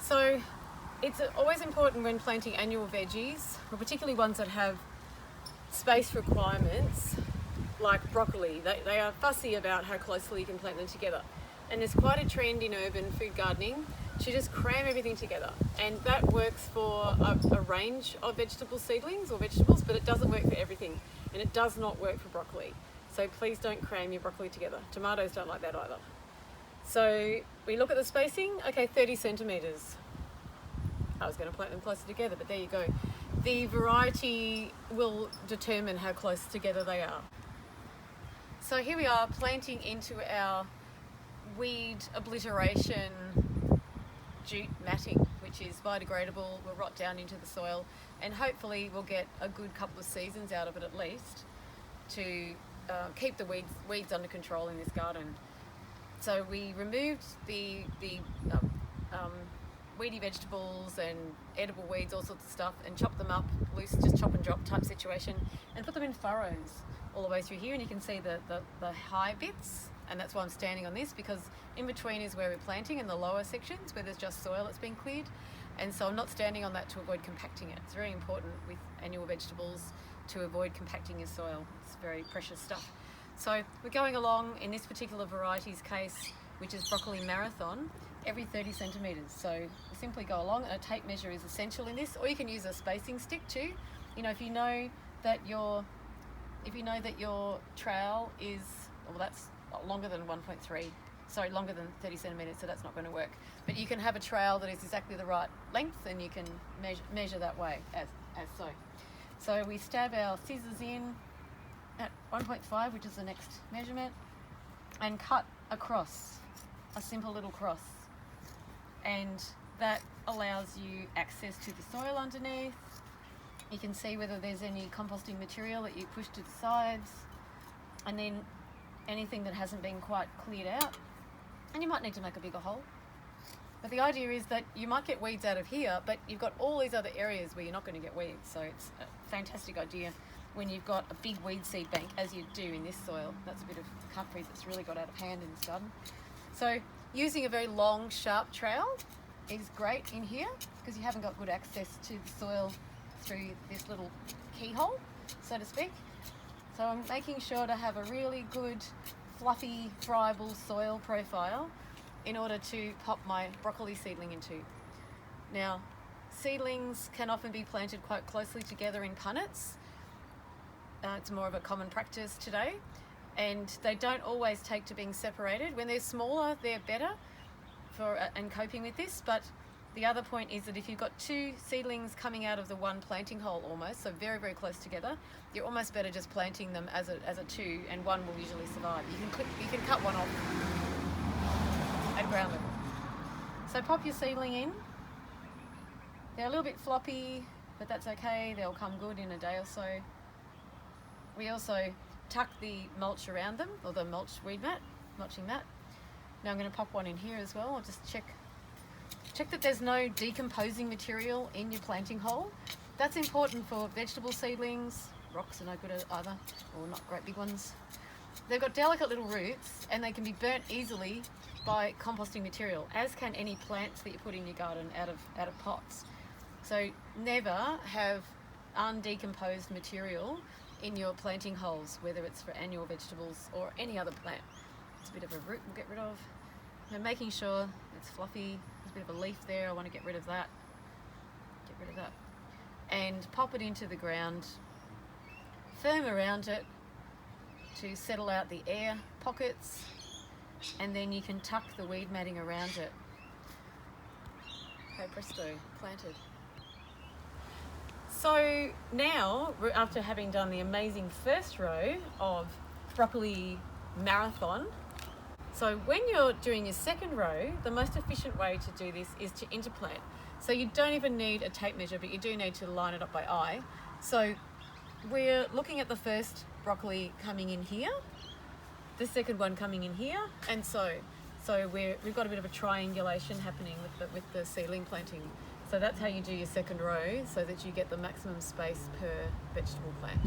So it's always important when planting annual veggies, or particularly ones that have space requirements, like broccoli. They are fussy about how closely you can plant them together. And there's quite a trend in urban food gardening to just cram everything together. And that works for a range of vegetable seedlings or vegetables, but it doesn't work for everything. And it does not work for broccoli. So please don't cram your broccoli together. Tomatoes don't like that either. So we look at the spacing, okay, 30 centimetres. I was going to plant them closer together, but there you go. The variety will determine how close together they are. So here we are planting into our weed obliteration jute matting, which is biodegradable, will rot down into the soil, and hopefully we'll get a good couple of seasons out of it at least to keep the weeds under control in this garden. So we removed the weedy vegetables and edible weeds, all sorts of stuff, and chopped them up loose, just chop and drop type situation, and put them in furrows all the way through here. And you can see the high bits, and that's why I'm standing on this, because in between is where we're planting, in the lower sections where there's just soil that's been cleared. And so I'm not standing on that to avoid compacting it. It's very important with annual vegetables to avoid compacting your soil. It's very precious stuff. So we're going along in this particular variety's case, which is broccoli marathon, every 30 centimetres. So we simply go along, and a tape measure is essential in this, or you can use a spacing stick too. You know, if you know that your trowel is, well, that's longer than longer than 30 centimetres, so that's not going to work. But you can have a trowel that is exactly the right length, and you can measure that way, as so. So we stab our scissors in at 1.5, which is the next measurement, and cut across, a simple little cross. And that allows you access to the soil underneath. You can see whether there's any composting material that you push to the sides, and then anything that hasn't been quite cleared out. And you might need to make a bigger hole. But the idea is that you might get weeds out of here, but you've got all these other areas where you're not going to get weeds. So it's a fantastic idea when you've got a big weed seed bank, as you do in this soil. That's a bit of comfrey that's really got out of hand in this garden. So using a very long, sharp trowel is great in here, because you haven't got good access to the soil through this little keyhole, so to speak. So I'm making sure to have a really good, fluffy, friable soil profile in order to pop my broccoli seedling into. Now, seedlings can often be planted quite closely together in punnets. It's more of a common practice today, and they don't always take to being separated. When they're smaller, they're better for and coping with this, but the other point is that if you've got two seedlings coming out of the one planting hole almost, so very, very close together, you're almost better just planting them as a two, and one will usually survive. You can cut one off at ground level. So pop your seedling in. They're a little bit floppy, but that's okay. They'll come good in a day or so. We also tuck the mulch around them, or the mulching mat. Now I'm going to pop one in here as well. I'll just check that there's no decomposing material in your planting hole. That's important for vegetable seedlings. Rocks are no good either, or not great big ones. They've got delicate little roots, and they can be burnt easily by composting material, as can any plants that you put in your garden out of pots. So never have undecomposed material in your planting holes, whether it's for annual vegetables or any other plant. It's a bit of a root we'll get rid of. Now making sure it's fluffy. There's a bit of a leaf there, I want to get rid of that. And pop it into the ground, firm around it to settle out the air pockets, and then you can tuck the weed matting around it. Okay, presto, planted. So now, after having done the amazing first row of broccoli marathon, so when you're doing your second row, the most efficient way to do this is to interplant. So you don't even need a tape measure, but you do need to line it up by eye. So we're looking at the first broccoli coming in here, the second one coming in here, and so we've got a bit of a triangulation happening with the seedling planting. So that's how you do your second row, so that you get the maximum space per vegetable plant.